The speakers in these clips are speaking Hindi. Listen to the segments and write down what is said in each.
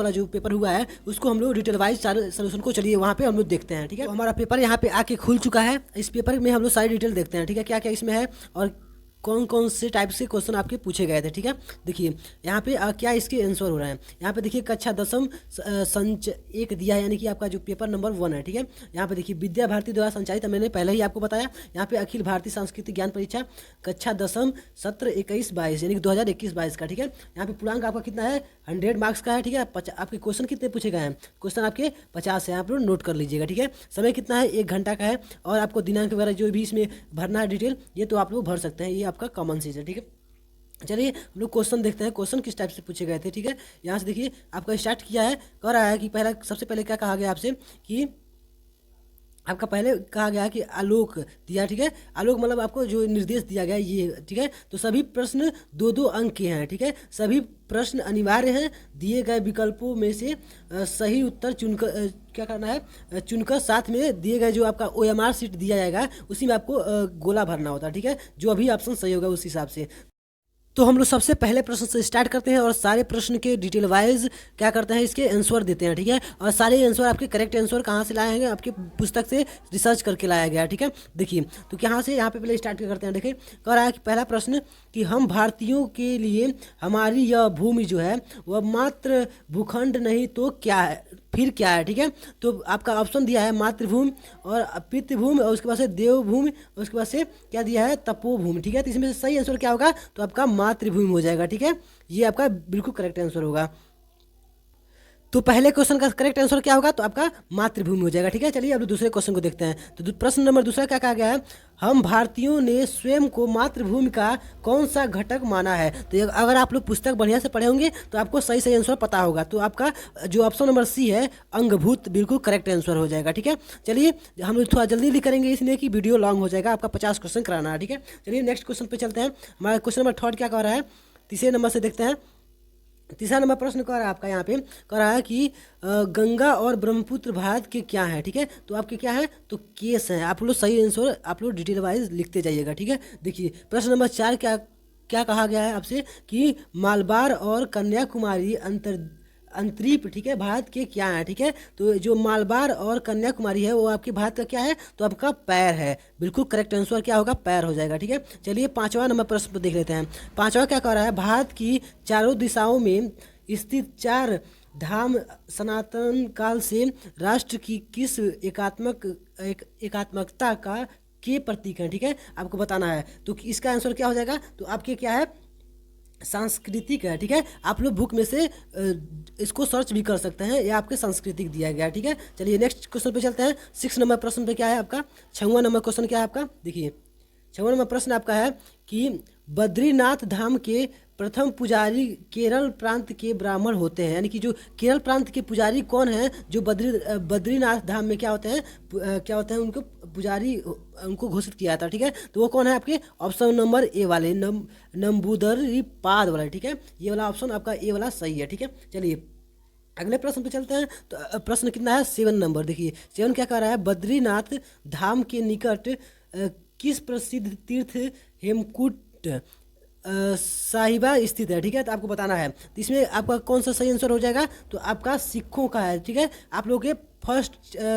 वाला जो पेपर हुआ है उसको हम लोग डिटेल वाइज सारे सोल्यूशन को चलिए वहाँ पे हम लोग देखते हैं। ठीक है, तो हमारा पेपर यहाँ पे आके खुल चुका है। इस पेपर में हम लोग सारी डिटेल देखते हैं। ठीक है, क्या क्या इसमें है और कौन कौन से टाइप से क्वेश्चन आपके पूछे गए थे। ठीक है, देखिए यहाँ पे क्या इसके आंसर हो रहा है। यहाँ पे देखिए कक्षा दसम संच एक दिया है, यानी कि आपका जो पेपर नंबर 1 है। ठीक है, यहाँ पे देखिए विद्या भारती द्वारा संचालित, मैंने पहले ही आपको बताया। यहाँ पे अखिल भारतीय सांस्कृतिक ज्ञान परीक्षा कक्षा दसम सत्र 21-22 यानी कि 2021-22 का। ठीक है, यहाँ पे पूर्णांक आपका कितना है, 100 मार्क्स का है। ठीक है, आपके क्वेश्चन कितने पूछे गए हैं, क्वेश्चन आपके 50 है, आप लोग नोट कर लीजिएगा। ठीक है, समय कितना है, 1 घंटा का है। और आपको दिनांक वगैरह जो भी इसमें भरना है डिटेल, ये तो आप लोग भर सकते हैं, ये आपका कॉमन चीज़ है। ठीक है, चलिए हम लोग क्वेश्चन देखते हैं, क्वेश्चन किस टाइप से पूछे गए थे। ठीक है, यहाँ से देखिए आपका स्टार्ट किया है, कह रहा है कि पहला सबसे पहले क्या कहा गया आपसे कि आपका पहले कहा गया कि आलोक दिया। ठीक है, आलोक मतलब आपको जो निर्देश दिया गया ये। ठीक है, तो सभी प्रश्न 2-2 अंक के हैं। ठीक है, सभी प्रश्न अनिवार्य हैं, दिए गए विकल्पों में से सही उत्तर चुनकर क्या करना है, चुनकर साथ में दिए गए जो आपका OMR शीट दिया जाएगा उसी में आपको गोला भरना होता है। ठीक है, जो अभी ऑप्शन सही होगा उस हिसाब से। तो हम लोग सबसे पहले प्रश्न से स्टार्ट करते हैं और सारे प्रश्न के डिटेल वाइज क्या करते हैं, इसके आंसर देते हैं। ठीक है, और सारे आंसर आपके करेक्ट आंसर कहाँ से लाए हैं, आपके पुस्तक से रिसर्च करके लाया गया है। ठीक है, देखिए तो यहाँ से यहाँ पे पहले स्टार्ट करते हैं। देखिए कह रहा है कि पहला प्रश्न कि हम भारतीयों के लिए हमारी यह भूमि जो है वह मात्र भूखंड नहीं तो क्या है, फिर क्या है। ठीक है, तो आपका ऑप्शन दिया है मातृभूमि और पितृभूमि और उसके बाद से देवभूमि और उसके बाद से क्या दिया है, तपोभूमि। ठीक है, तो इसमें से सही आंसर क्या होगा, तो आपका मातृभूमि हो जाएगा। ठीक है, ये आपका बिल्कुल करेक्ट आंसर होगा। तो पहले क्वेश्चन का करेक्ट आंसर क्या होगा, तो आपका मातृभूमि हो जाएगा। ठीक है, चलिए अब दूसरे क्वेश्चन को देखते हैं। तो प्रश्न नंबर दूसरा क्या कहा गया है, हम भारतीयों ने स्वयं को मातृभूमि का कौन सा घटक माना है। तो अगर आप लोग पुस्तक बढ़िया से पढ़े होंगे तो आपको सही सही आंसर पता होगा। तो आपका जो ऑप्शन नंबर सी है अंगभूत बिल्कुल करेक्ट आंसर हो जाएगा। ठीक है, चलिए हम लोग थोड़ा जल्दी जल्दी करेंगे इसलिए कि वीडियो लॉन्ग हो जाएगा, आपका 50 क्वेश्चन कराना है। ठीक है, चलिए नेक्स्ट क्वेश्चन पे चलते हैं। हमारा क्वेश्चन नंबर 3 क्या कह रहा है, तीसरे नंबर से देखते हैं। तीसरा नंबर प्रश्न कह रहा है आपका यहाँ पे कह रहा है कि गंगा और ब्रह्मपुत्र भारत के क्या है। ठीक है, तो आपके क्या है, तो केस है। आप लोग सही आंसर आप लोग डिटेल वाइज लिखते जाइएगा। ठीक है, देखिए प्रश्न नंबर 4 क्या क्या कहा गया है आपसे कि मालबार और कन्याकुमारी अंतरीप ठीक है भारत के क्या है। ठीक है, तो जो मालबार और कन्याकुमारी है वो आपके भारत का क्या है, तो आपका पैर है। बिल्कुल करेक्ट आंसर क्या होगा, पैर हो जाएगा। ठीक है, चलिए 5वां नंबर प्रश्न देख लेते हैं। 5वां क्या कह रहा है, भारत की चारों दिशाओं में स्थित 4 धाम सनातन काल से राष्ट्र की किस एकात्मकता का के प्रतीक है। ठीक है, आपको बताना है। तो इसका आंसर क्या हो जाएगा, तो आपके क्या है, सांस्कृतिक है। ठीक है, आप लोग बुक में से इसको सर्च भी कर सकते हैं, या आपके सांस्कृतिक दिया गया है। ठीक है, चलिए नेक्स्ट क्वेश्चन पे चलते हैं। 6 नंबर प्रश्न पे क्या है आपका, 6वां नंबर क्वेश्चन क्या है आपका, देखिए 6वां नंबर प्रश्न आपका है कि बद्रीनाथ धाम के प्रथम पुजारी केरल प्रांत के ब्राह्मण होते हैं। यानी कि जो केरल प्रांत के पुजारी कौन हैं, जो बद्रीनाथ धाम में क्या होते हैं, क्या होते हैं उनको पुजारी उनको घोषित किया था। ठीक है, तो वो कौन है आपके, ऑप्शन नंबर ए वाले नंबूदरीपाद वाला। ठीक है, ये वाला ऑप्शन आपका ए वाला सही है। ठीक है, चलिए अगले प्रश्न पे चलते हैं। तो प्रश्न कितना है, 7 नंबर। देखिए 7 क्या कह रहा है, बद्रीनाथ धाम के निकट किस प्रसिद्ध तीर्थ हेमकूट साहिबा स्थित है। ठीक है, तो आपको बताना है। तो इसमें आपका कौन सा सही आंसर हो जाएगा, तो आपका सिखों का है। ठीक है, आप लोगों के फर्स्ट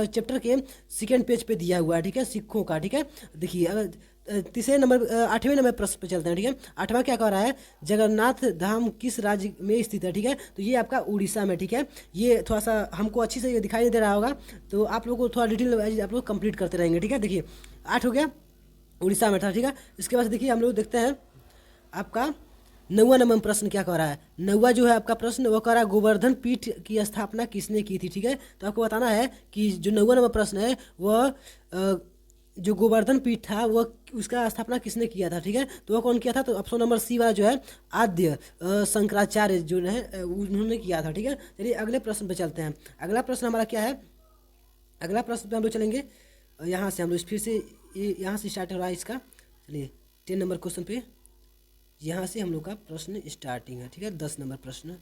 चैप्टर के 2nd पेज पे दिया हुआ है। ठीक है, सिखों का। ठीक है, देखिए अगर तीसरे नंबर 8वें नंबर प्रश्न पे चलते हैं। ठीक है, 8वां क्या कह रहा है, जगन्नाथ धाम किस राज्य में स्थित है। ठीक है, तो ये आपका उड़ीसा में। ठीक है, ये थोड़ा सा हमको अच्छी से दिखाई नहीं दे रहा होगा, तो आप लोगों को थोड़ा डिटेल वाइज आप लोग कंप्लीट करते रहेंगे। ठीक है, देखिए 8 हो गया, उड़ीसा में था। ठीक है, इसके बाद देखिए हम लोग देखते हैं आपका 9वां नंबर प्रश्न क्या कह रहा है। 9वां जो है आपका प्रश्न वो कह रहा है गोवर्धन पीठ की स्थापना किसने की थी। ठीक है, तो आपको बताना है कि जो 9वां नंबर प्रश्न है वह जो गोवर्धन पीठ था वह उसका स्थापना किसने किया था। ठीक है, तो वह कौन किया था, तो ऑप्शन नंबर सी वाला जो है आद्य शंकराचार्य जो है उन्होंने किया था। ठीक है, चलिए अगले प्रश्न पे चलते हैं। अगला प्रश्न हमारा क्या है, अगला प्रश्न पे हम लोग चलेंगे यहाँ से, हम लोग फिर से यहाँ से स्टार्ट हो रहा है इसका। चलिए 10 नंबर क्वेश्चन पे यहाँ से हम लोग का प्रश्न स्टार्टिंग है। ठीक है, 10 नंबर प्रश्न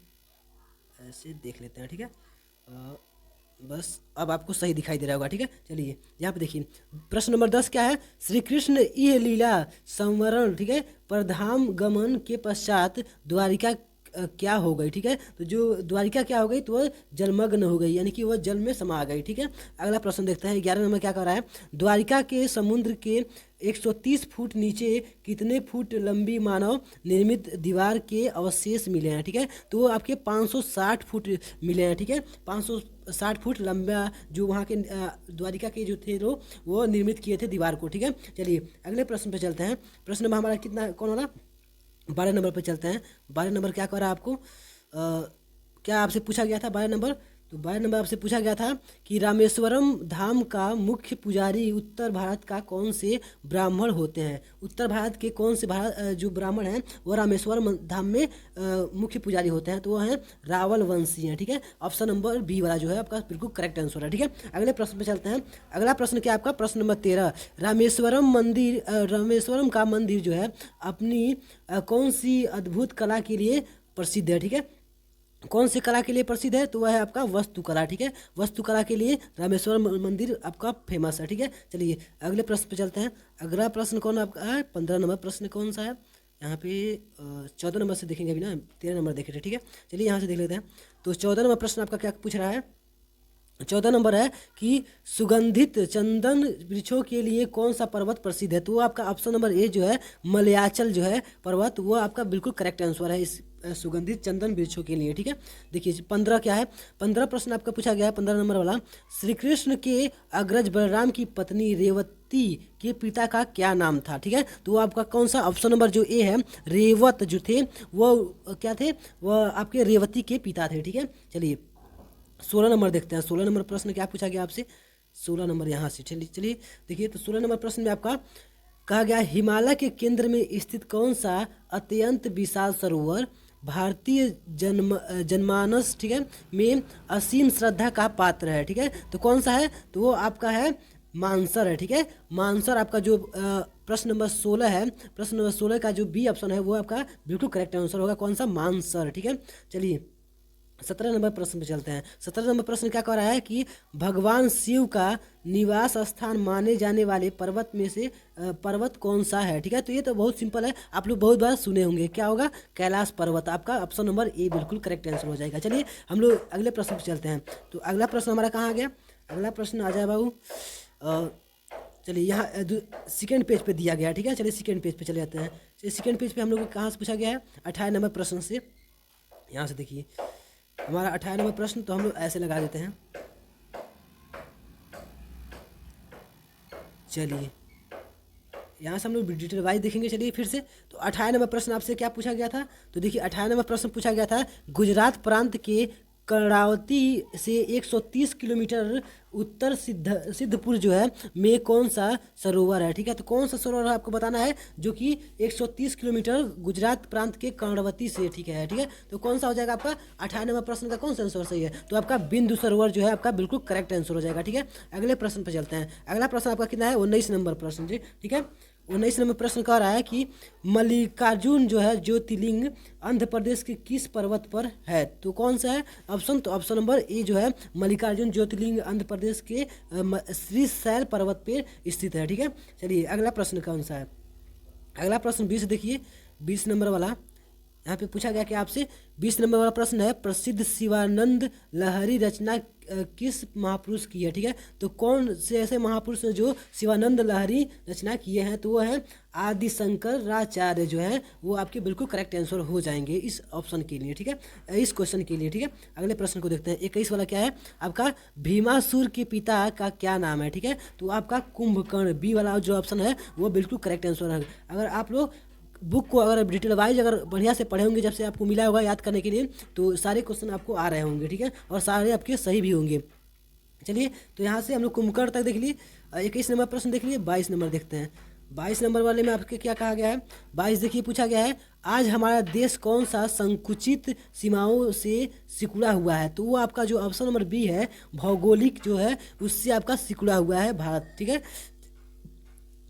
ऐसे देख लेते हैं। ठीक है, बस अब आपको सही दिखाई दे रहा होगा। ठीक है, चलिए यहाँ पे देखिए प्रश्न नंबर 10 क्या है, श्री कृष्ण यह लीला संवरण ठीक है प्रधाम गमन के पश्चात द्वारिका क्या हो गई, ठीक है। तो जो द्वारिका क्या हो गई, तो वह जलमग्न हो गई, यानी कि वह जल में समा गई, ठीक है। अगला प्रश्न देखते हैं 11 नंबर क्या कर रहा है। द्वारिका के समुद्र के 130 फुट नीचे कितने फुट लंबी मानव निर्मित दीवार के अवशेष मिले हैं, ठीक है। तो वो आपके 560 फुट मिले हैं, ठीक है। 560 फुट लंबा जो वहाँ के द्वारिका के जो थे लोग वो निर्मित किए थे दीवार को, ठीक है। चलिए अगले प्रश्न पे चलते हैं। प्रश्न नंबर हमारा कितना कौन वाला, 12 नंबर पे चलते हैं। 12 नंबर क्या कर रहा है आपको, क्या आपसे पूछा गया था 12 नंबर, तो 12 नंबर आपसे पूछा गया था कि रामेश्वरम धाम का मुख्य पुजारी उत्तर भारत का कौन से ब्राह्मण होते हैं। उत्तर भारत के कौन से जो ब्राह्मण हैं वो रामेश्वरम धाम में मुख्य पुजारी होते हैं, तो वो हैं रावल वंशी हैं, ठीक है। ऑप्शन नंबर बी वाला जो है आपका बिल्कुल करेक्ट आंसर है, ठीक है। अगले प्रश्न पे चलते हैं। अगला प्रश्न क्या आपका, प्रश्न नंबर 13। रामेश्वरम का मंदिर जो है अपनी कौन सी अद्भुत कला के लिए प्रसिद्ध है, ठीक है। कौन सी कला के लिए प्रसिद्ध है, तो वह है आपका वास्तुकला, ठीक है। वास्तुकला के लिए रामेश्वरम मंदिर आपका फेमस है, ठीक है। चलिए अगले प्रश्न पे चलते हैं। अगला प्रश्न कौन आपका है, 15 नंबर प्रश्न कौन सा है यहाँ पे, 14 नंबर से देखेंगे अभी ना, 13 नंबर देखे थे, ठीक है। चलिए यहाँ से देख लेते हैं। तो 14 नंबर प्रश्न आपका क्या पूछ रहा है, 14 नंबर है कि सुगंधित चंदन वृक्षों के लिए कौन सा पर्वत प्रसिद्ध है, तो वो आपका ऑप्शन नंबर ए जो है मलयाचल जो है पर्वत, वो आपका बिल्कुल करेक्ट आंसर है इस सुगंधित चंदन वृक्षों के लिए, ठीक है। देखिए 15 क्या है, 15 प्रश्न आपका पूछा गया है 15 नंबर वाला। श्री कृष्ण के अग्रज बलराम की पत्नी रेवती के पिता का क्या नाम था, ठीक है। तो वो आपका कौन सा, ऑप्शन नंबर जो ए है रेवत जो थे वो क्या थे, वह आपके रेवती के पिता थे, ठीक है। चलिए 16 नंबर देखते हैं। 16 नंबर प्रश्न क्या पूछा गया आपसे, 16 नंबर यहाँ से चलिए देखिए। तो 16 नंबर प्रश्न में आपका कहा गया हिमालय के केंद्र में स्थित कौन सा अत्यंत विशाल सरोवर भारतीय जनमानस, ठीक है, में असीम श्रद्धा का पात्र है, ठीक है। तो कौन सा है, तो वो आपका है मानसर है, ठीक है। मानसर आपका जो प्रश्न नंबर 16 है, प्रश्न नंबर 16 का जो बी ऑप्शन है वो आपका बिल्कुल करेक्ट आंसर होगा, कौन सा, मानसर, ठीक है। चलिए 17 नंबर प्रश्न पे चलते हैं। 17 नंबर प्रश्न क्या कह रहा है कि भगवान शिव का निवास स्थान माने जाने वाले पर्वत में से पर्वत कौन सा है, ठीक है। तो ये तो बहुत सिंपल है, आप लोग बहुत बार सुने होंगे, क्या होगा, कैलाश पर्वत, आपका ऑप्शन नंबर ए बिल्कुल करेक्ट आंसर हो जाएगा। चलिए हम लोग अगले प्रश्न पे चलते हैं। तो अगला प्रश्न हमारा कहाँ आ गया, अगला प्रश्न आ जाए बाबू, चलिए यहाँ सेकेंड पेज पे दिया गया, ठीक है। चलिए सेकेंड पेज पे चले जाते हैं। चलिए सेकेंड पेज पे हम लोग को कहाँ से पूछा गया है, 18 नंबर प्रश्न से। यहाँ से देखिए हमारा 18 नंबर प्रश्न, तो हम लोग ऐसे लगा देते हैं। चलिए यहाँ से हम लोग डिटेल वाइज देखेंगे। चलिए फिर से, तो 18 नंबर प्रश्न आपसे क्या पूछा गया था, तो देखिए 18 नंबर प्रश्न पूछा गया था गुजरात प्रांत के कर्णावती से 130 किलोमीटर उत्तर सिद्धपुर जो है में कौन सा सरोवर है, ठीक है। तो कौन सा सरोवर है आपको बताना है, जो कि 130 किलोमीटर गुजरात प्रांत के कर्णावती से, ठीक है, ठीक है। तो कौन सा हो जाएगा आपका 18 नंबर प्रश्न का कौन सा आंसर सही है, तो आपका बिंदु सरोवर जो है आपका बिल्कुल करेक्ट आंसर हो जाएगा, ठीक है। अगले प्रश्न पर चलते हैं। अगला प्रश्न आपका कितना है, 19 नंबर प्रश्न जी, ठीक है। 19 नंबर प्रश्न कह रहा है कि मल्लिकार्जुन जो है ज्योतिर्लिंग आंध्र प्रदेश के किस पर्वत पर है, तो कौन सा है ऑप्शन, तो ऑप्शन नंबर ए जो है मल्लिकार्जुन ज्योतिर्लिंग आंध्र प्रदेश के श्रीशैल पर्वत पे स्थित है, ठीक है। चलिए अगला प्रश्न कौन सा है, अगला प्रश्न 20 देखिए, 20 नंबर वाला यहाँ पे पूछा गया कि आपसे 20 नंबर वाला प्रश्न है प्रसिद्ध शिवानंद लहरी रचना किस महापुरुष की है, ठीक है। तो कौन से ऐसे महापुरुष हैं जो शिवानंद लहरी रचना किए हैं, तो वो है आदि शंकराचार्य जो है, वो आपके बिल्कुल करेक्ट आंसर हो जाएंगे इस ऑप्शन के लिए, ठीक है, इस क्वेश्चन के लिए, ठीक है। अगले प्रश्न को देखते हैं। 21 वाला क्या है आपका, भीमासुर के पिता का क्या नाम है, ठीक है। तो आपका कुंभकर्ण, बी वाला जो ऑप्शन है वो बिल्कुल करेक्ट आंसर है। अगर आप लोग बुक को अगर डिटेल वाइज अगर बढ़िया से पढ़े होंगे, जब से आपको मिला होगा याद करने के लिए, तो सारे क्वेश्चन आपको आ रहे होंगे, ठीक है, और सारे आपके सही भी होंगे। चलिए तो यहाँ से हम लोग कुंभकर्ण तक देख लिए, 21 नंबर प्रश्न देख लिए। 22 नंबर देखते हैं। 22 नंबर वाले में आपके क्या कहा गया है, 22 देखिए पूछा गया है आज हमारा देश कौन सा संकुचित सीमाओं से सिकुड़ा हुआ है, तो वो आपका जो ऑप्शन नंबर बी है भौगोलिक जो है उससे आपका सिकुड़ा हुआ है भारत, ठीक है।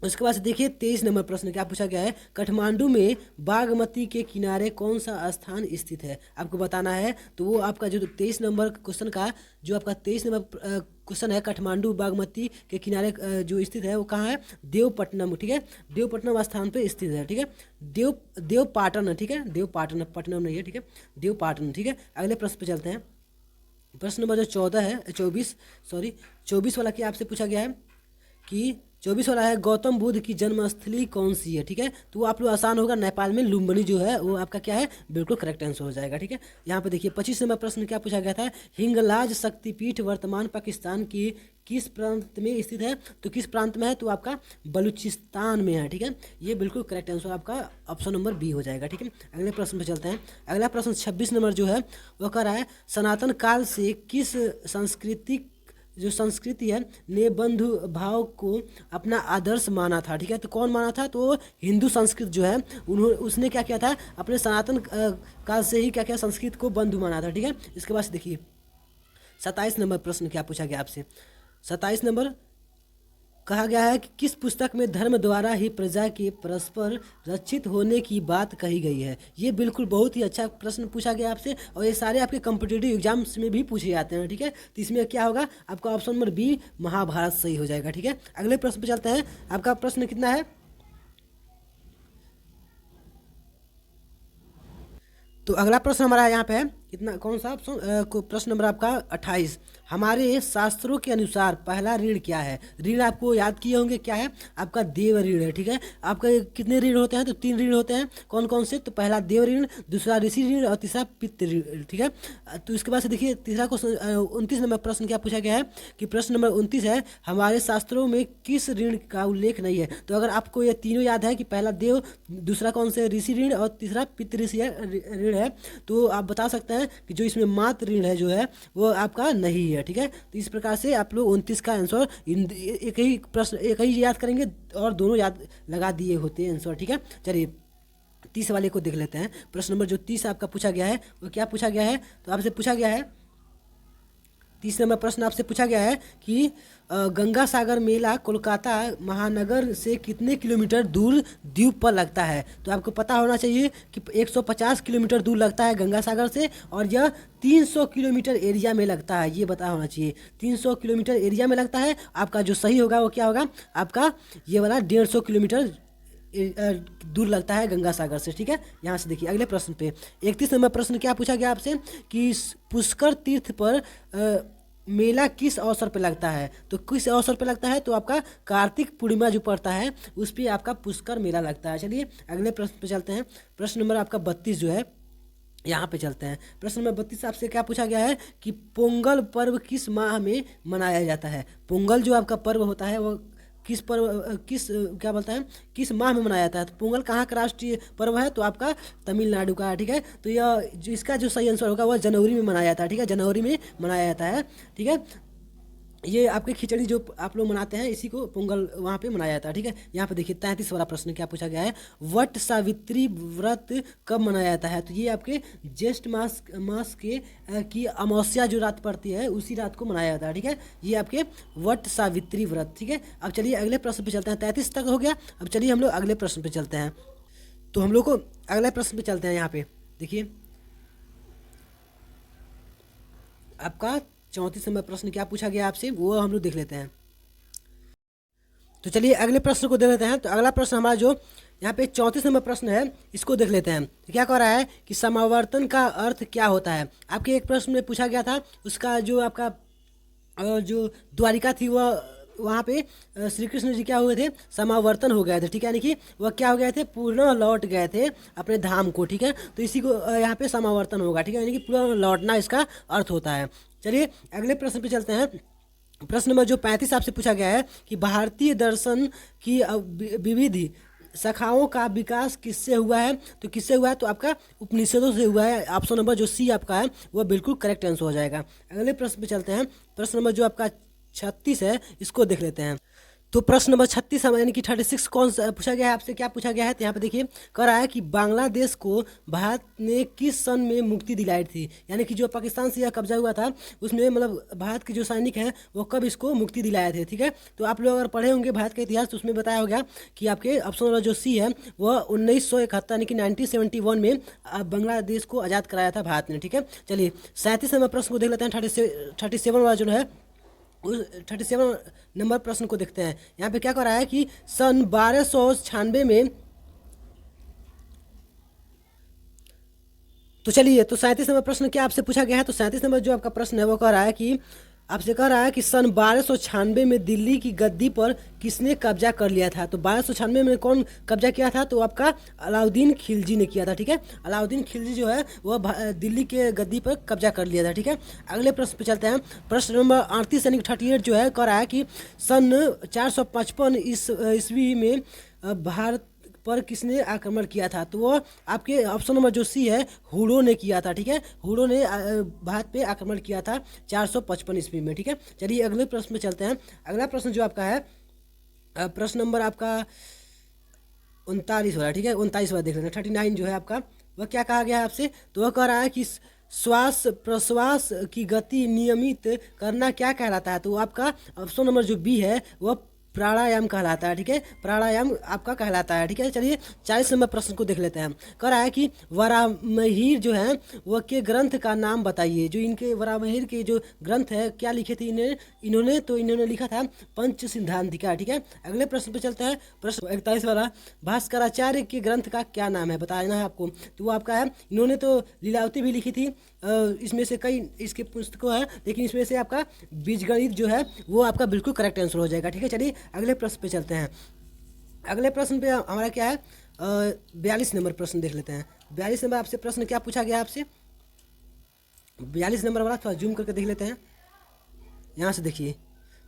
उसके बाद से देखिए 23 नंबर प्रश्न क्या पूछा गया है, काठमांडू में बागमती के किनारे कौन सा स्थान स्थित है, आपको बताना है। तो वो आपका जो 23 नंबर क्वेश्चन का जो आपका 23 नंबर क्वेश्चन है, काठमांडू बागमती के किनारे जो स्थित है वो कहाँ है, देवपट्टनम, ठीक है, देवपट्टनम स्थान पे स्थित है, ठीक है, देवपाटन, ठीक है, देवपाटन, पटनम नहीं है, ठीक है, देवपाटन, ठीक है। अगले प्रश्न पे चलते हैं। प्रश्न नंबर जो 14 है, 24 सॉरी 24 वाला क्या आपसे पूछा गया है कि 24 वाला है, गौतम बुद्ध की जन्मस्थली कौन सी है, ठीक है। तो वो आप लोग आसान होगा, नेपाल में लुम्बिनी जो है वो आपका क्या है, बिल्कुल करेक्ट आंसर हो जाएगा, ठीक है। यहाँ पे देखिए 25 नंबर प्रश्न क्या पूछा गया था, हिंगलाज शक्तिपीठ वर्तमान पाकिस्तान की किस प्रांत में स्थित है, तो किस प्रांत में है, तो आपका बलूचिस्तान में है, ठीक है। ये बिल्कुल करेक्ट आंसर आपका ऑप्शन नंबर बी हो जाएगा, ठीक है। अगले प्रश्न पर चलते हैं। अगला प्रश्न 26 नंबर जो है वो कह रहा है, सनातन काल से किस सांस्कृतिक जो संस्कृति है ने बंधु भाव को अपना आदर्श माना था, ठीक है। तो कौन माना था, तो हिंदू संस्कृत जो है उन्होंने उसने क्या किया था, अपने सनातन काल से ही क्या किया, संस्कृत को बंधु माना था, ठीक है। इसके बाद देखिए 27 नंबर प्रश्न क्या पूछा गया आपसे। 27 नंबर कहा गया है कि किस पुस्तक में धर्म द्वारा ही प्रजा के परस्पर रक्षित होने की बात कही गई है। ये बिल्कुल बहुत ही अच्छा प्रश्न पूछा गया आपसे, और ये सारे आपके कॉम्पिटिटिव एग्जाम्स में भी पूछे जाते हैं, ठीक है। तो इसमें क्या होगा, आपका ऑप्शन नंबर बी महाभारत सही हो जाएगा, ठीक है। अगले प्रश्न पर चलते हैं। आपका प्रश्न कितना है, तो अगला प्रश्न हमारा यहाँ पे है कितना, कौन सा ऑप्शन, प्रश्न नंबर आपका 28। हमारे शास्त्रों के अनुसार पहला ऋण क्या है। ऋण आपको याद किए होंगे क्या है, आपका देव ऋण है, ठीक है। आपका कितने ऋण होते हैं, तो 3 ऋण होते हैं, कौन कौन से, तो पहला देव ऋण, दूसरा ऋषि ऋण और तीसरा पितृ ऋण, ठीक है। तो इसके बाद से देखिए तीसरा क्वेश्चन 29 नंबर प्रश्न क्या पूछा गया है कि प्रश्न नंबर 29 है, हमारे शास्त्रों में किस ऋण का उल्लेख नहीं है। तो अगर आपको ये तीनों याद है कि पहला देव, दूसरा कौन से ऋषि ऋण और तीसरा पितृ ऋण है, तो आप बता सकते हैं कि जो इसमें मात्र ऋण है जो है वो आपका नहीं है, ठीक है। तो इस प्रकार से आप लोग 29 का आंसर एक ही प्रश्न एक ही याद करेंगे और दोनों याद लगा दिए होते हैं आंसर, ठीक है। चलिए 30 वाले को देख लेते हैं। प्रश्न नंबर जो 30 आपका पूछा गया है वो क्या पूछा गया है, तो आपसे पूछा गया है 30 नंबर प्रश्न आपसे पूछा गया है कि गंगा सागर मेला कोलकाता महानगर से कितने किलोमीटर दूर द्वीप पर लगता है। तो आपको पता होना चाहिए कि 150 किलोमीटर दूर लगता है गंगा सागर से, और यह 300 किलोमीटर एरिया में लगता है, ये पता होना चाहिए। 300 किलोमीटर एरिया में लगता है। आपका जो सही होगा वो क्या होगा, आपका ये वाला 150 किलोमीटर दूर लगता है गंगा सागर से, ठीक है। यहाँ से देखिए अगले प्रश्न पे 31 नंबर प्रश्न क्या पूछा गया आपसे कि पुष्कर तीर्थ पर मेला किस अवसर पे लगता है। तो किस अवसर पे लगता है, तो आपका कार्तिक पूर्णिमा जो पड़ता है उस पर आपका पुष्कर मेला लगता है। चलिए अगले प्रश्न पे चलते हैं। प्रश्न नंबर आपका 32 जो है यहाँ पे चलते हैं। प्रश्न नंबर 32 आपसे क्या पूछा गया है कि पोंगल पर्व किस माह में मनाया जाता है। पोंगल जो आपका पर्व होता है वो किस पर्व किस क्या बोलता है किस माह में मनाया जाता है। तो पोंगल कहाँ का राष्ट्रीय पर्व है, तो आपका तमिलनाडु का है, ठीक है। तो यह जो इसका जो सही आंसर होगा वह जनवरी में मनाया जाता है, ठीक है, जनवरी में मनाया जाता है, ठीक है। ये आपके खिचड़ी जो आप लोग मनाते हैं इसी को पोंगल वहाँ पे मनाया जाता है, ठीक है। यहाँ पे देखिए 33 वाला प्रश्न क्या पूछा गया है, वट सावित्री व्रत कब मनाया जाता है। तो ये आपके ज्येष्ठ मास के की अमावस्या जो रात पड़ती है उसी रात को मनाया जाता है, ठीक है। ये आपके वट सावित्री व्रत, ठीक है। अब चलिए अगले प्रश्न पे चलते हैं। 33 तक हो गया। अब चलिए हम लोग अगले प्रश्न पे चलते हैं। तो हम लोग को अगले प्रश्न पे चलते हैं। यहाँ पे देखिए आपका 34 नंबर प्रश्न क्या पूछा गया आपसे वो हम लोग देख लेते हैं। तो चलिए अगले प्रश्न को देख लेते हैं। तो अगला प्रश्न हमारा जो यहाँ पे 34 नंबर प्रश्न है इसको देख लेते हैं। तो क्या कह रहा है कि समावर्तन का अर्थ क्या होता है। आपके एक प्रश्न में पूछा गया था, उसका जो आपका जो द्वारिका थी वह वहाँ पे श्री कृष्ण जी क्या हुए थे, समावर्तन हो गए थे, ठीक है। यानी कि वह क्या हो गए थे, पूर्ण लौट गए थे अपने धाम को, ठीक है। तो इसी को यहाँ पे समावर्तन होगा, ठीक है, यानी कि पूर्ण लौटना इसका अर्थ होता है। चलिए अगले प्रश्न पे चलते हैं। प्रश्न नंबर जो 35 आपसे पूछा गया है कि भारतीय दर्शन की विविध शाखाओं का विकास किससे हुआ है। तो किससे हुआ है, तो आपका उपनिषदों से हुआ है। ऑप्शन नंबर जो सी आपका है वह बिल्कुल करेक्ट आंसर हो जाएगा। अगले प्रश्न पे चलते हैं। प्रश्न नंबर जो आपका 36 है इसको देख लेते हैं। तो प्रश्न नंबर 36 यानी कि 36 कौन सा पूछा गया है आपसे, क्या पूछा गया है? तो यहाँ पे देखिए कह रहा है कि बांग्लादेश को भारत ने किस सन में मुक्ति दिलाई थी, यानी कि जो पाकिस्तान से यह कब्जा हुआ था उसमें मतलब भारत के जो सैनिक हैं वो कब इसको मुक्ति दिलाए थे। ठीक है, तो आप लोग अगर पढ़े होंगे भारत का इतिहास तो उसमें बताया होगा कि आपके ऑप्शन वाला जो सी है वह 1971 यानी कि 1971 में बांग्लादेश को आज़ाद कराया था भारत ने। ठीक है, चलिए 37 नंबर प्रश्न को देख लेते हैं। 37 वाला जो है उस 37 नंबर प्रश्न को देखते हैं। यहाँ पे क्या कर रहा है कि सन 1296 में, तो चलिए तो 37 नंबर प्रश्न क्या आपसे पूछा गया है? तो 37 नंबर जो आपका प्रश्न है वो कह रहा है कि आपसे कह रहा है कि सन 1296 में दिल्ली की गद्दी पर किसने कब्जा कर लिया था? तो 1296 में कौन कब्जा किया था? तो आपका अलाउद्दीन खिलजी ने किया था। ठीक है, अलाउद्दीन खिलजी जो है वह दिल्ली के गद्दी पर कब्जा कर लिया था। ठीक है, अगले प्रश्न पे चलते हैं। प्रश्न नंबर 38 यानी 38 जो है कह रहा है कि सन 455 ईस्वी में भारत पर किसने आक्रमण किया था? तो वो आपके ऑप्शन नंबर जो सी है हुडो ने किया था। ठीक है, हुडो ने भारत पे आक्रमण किया था 455 ईस्वी में। ठीक है, चलिए अगले प्रश्न में चलते हैं। अगला प्रश्न जो आपका है प्रश्न नंबर आपका 39 वाला। ठीक है, 39 वाला देख लेते हैं। 39 जो है आपका वह क्या कहा गया है आपसे? तो वह कह रहा है कि श्वास प्रश्वास की गति नियमित करना क्या कहलाता है? तो आपका ऑप्शन नंबर जो बी है वह प्राणायाम कहलाता है। ठीक है, प्राणायाम आपका कहलाता है। ठीक है, चलिए 40 नंबर प्रश्न को देख लेते हैं। कह रहा है कि वराहमिहिर जो है वह के ग्रंथ का नाम बताइए। जो इनके वराहमिहिर के जो ग्रंथ है क्या लिखे थे इन्होंने लिखा था पंच सिद्धांतिका। ठीक है, अगले प्रश्न पे चलते हैं। प्रश्न 41 वाला, भास्कराचार्य के ग्रंथ का क्या नाम है बताना है आपको। तो वो आपका है, इन्होंने तो लीलावती भी लिखी थी, इसमें से कई इसके पुस्तकों है, लेकिन इसमें से आपका बीजगणित जो है वो आपका बिल्कुल करेक्ट आंसर हो जाएगा। ठीक है, चलिए अगले प्रश्न पे चलते हैं। अगले प्रश्न पे हमारा क्या है 42 नंबर प्रश्न देख लेते हैं। 42 नंबर आपसे प्रश्न क्या पूछा गया आपसे? 42 नंबर वाला थोड़ा जूम करके देख लेते हैं। यहाँ से देखिए,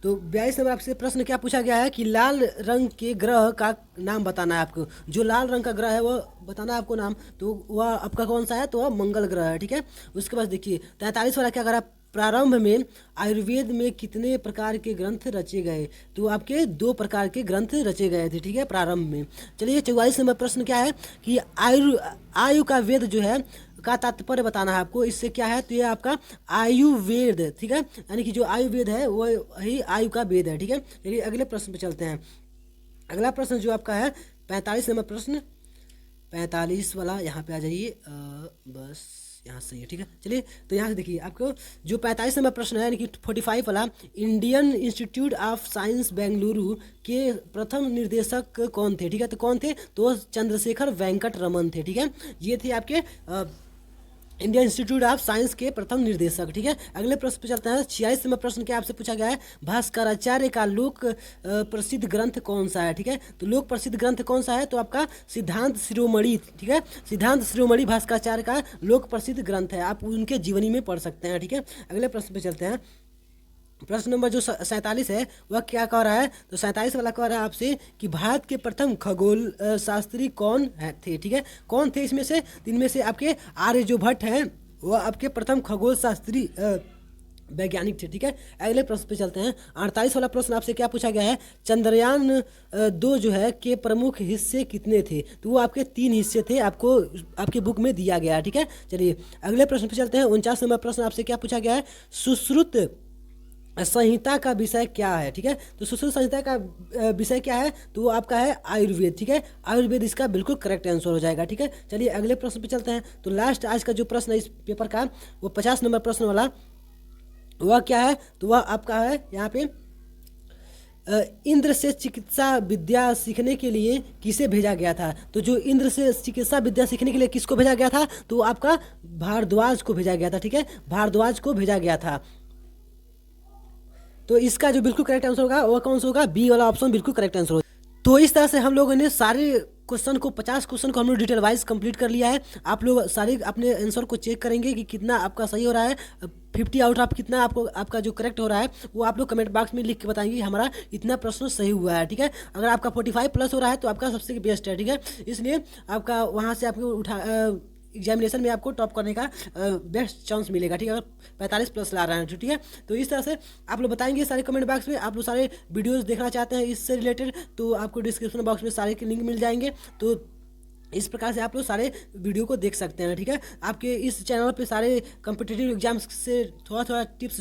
तो 42 नंबर आपसे प्रश्न क्या पूछा गया है कि लाल रंग के ग्रह का नाम बताना है आपको। जो लाल रंग का ग्रह है वो बताना है आपको नाम। तो वह आपका कौन सा है? तो वह मंगल ग्रह है। ठीक है, उसके बाद देखिए 43 वाला क्या करा, प्रारंभ में आयुर्वेद में कितने प्रकार के ग्रंथ रचे गए? तो आपके 2 प्रकार के ग्रंथ रचे गए थे। ठीक है, प्रारंभ में। चलिए 44 नंबर प्रश्न क्या है कि आयु का वेद जो है का तात्पर्य बताना है आपको। इससे क्या है? तो ये आपका आयुर्वेद। ठीक है, यानी कि जो आयुर्वेद है वो ही आयु का वेद है। ठीक है, चलिए अगले प्रश्न पे चलते हैं। अगला प्रश्न जो आपका है 45 नंबर प्रश्न, 45 वाला यहाँ पे आ जाइए, बस यहाँ सही है। ठीक है, चलिए तो यहाँ से देखिए आपको जो 45 नंबर प्रश्न है यानी कि 45 वाला, Indian institute of science Bengaluru के प्रथम निर्देशक कौन थे? ठीक है, तो कौन थे? तो चंद्रशेखर वेंकट रमन थे। ठीक है, ये थे आपके इंडियन इंस्टीट्यूट ऑफ साइंस के प्रथम निर्देशक। ठीक है, अगले प्रश्न पे चलते हैं। 46 नंबर प्रश्न क्या आपसे पूछा गया है, भास्कराचार्य का लोक प्रसिद्ध ग्रंथ कौन सा है? ठीक है, तो लोक प्रसिद्ध ग्रंथ कौन सा है? तो आपका सिद्धांत शिरोमणि। ठीक है, सिद्धांत शिरोमणि भास्कराचार्य का लोक प्रसिद्ध ग्रंथ है, आप उनके जीवनी में पढ़ सकते हैं। ठीक है, अगले प्रश्न पे चलते हैं। प्रश्न नंबर जो 47 है वह क्या कह रहा है? तो 47 वाला कह रहा है आपसे कि भारत के प्रथम खगोल शास्त्री कौन थे? ठीक है, कौन थे इसमें से? इनमें से आपके आर्यभट्ट हैं, वह आपके प्रथम खगोल शास्त्री वैज्ञानिक थे। ठीक है, अगले प्रश्न पे चलते हैं। 48 वाला प्रश्न आपसे क्या पूछा गया है, चंद्रयान 2 जो है के प्रमुख हिस्से कितने थे? तो वो आपके 3 हिस्से थे, आपको आपके बुक में दिया गया है। ठीक है, चलिए अगले प्रश्न पे चलते हैं। 49 नंबर प्रश्न आपसे क्या पूछा गया है, सुश्रुत संहिता का विषय क्या है? ठीक है, तो सुश्रुत संहिता का विषय क्या है? तो वो आपका है आयुर्वेद। ठीक है, आयुर्वेद इसका बिल्कुल करेक्ट आंसर हो जाएगा। ठीक है, चलिए अगले प्रश्न पे चलते हैं। तो लास्ट आज का जो प्रश्न है इस पेपर का वो 50 नंबर प्रश्न वाला, वह क्या है? तो वह आपका है यहाँ पे इंद्र से चिकित्सा विद्या सीखने के लिए किसे भेजा गया था? तो जो इंद्र से चिकित्सा विद्या सीखने के लिए किसको भेजा गया था? तो आपका भारद्वाज को भेजा गया था। ठीक है, भारद्वाज को भेजा गया था। तो इसका जो बिल्कुल करेक्ट आंसर होगा वो कौन सा होगा? बी वाला ऑप्शन बिल्कुल करेक्ट आंसर होगा। तो इस तरह से हम लोगों ने सारे क्वेश्चन को 50 क्वेश्चन को हम लोग डिटेल वाइज कंप्लीट कर लिया है। आप लोग सारे अपने आंसर को चेक करेंगे कि कितना आपका सही हो रहा है। 50 आउट ऑफ कितना आपको आपका जो करेक्ट हो रहा है वो आप लोग कमेंट बॉक्स में लिख के बताएंगे कि हमारा इतना प्रश्न सही हुआ है। ठीक है, अगर आपका 45 प्लस हो रहा है तो आपका सबसे बेस्ट है। ठीक है, इसलिए आपका वहाँ से आपको एग्जामिनेशन में आपको टॉप करने का बेस्ट चांस मिलेगा, ठीक है, अगर 45 प्लस ला रहे हैं, ठीक है। तो इस तरह से आप लोग बताएंगे सारे कमेंट बॉक्स में, आप लोग सारे वीडियोज़ देखना चाहते हैं इससे रिलेटेड, तो आपको डिस्क्रिप्शन बॉक्स में सारे के लिंक मिल जाएंगे। तो इस प्रकार से आप लोग सारे वीडियो को देख सकते हैं, ठीक है। आपके इस चैनल पे सारे कॉम्पिटिटिव एग्जाम्स से थोड़ा थोड़ा टिप्स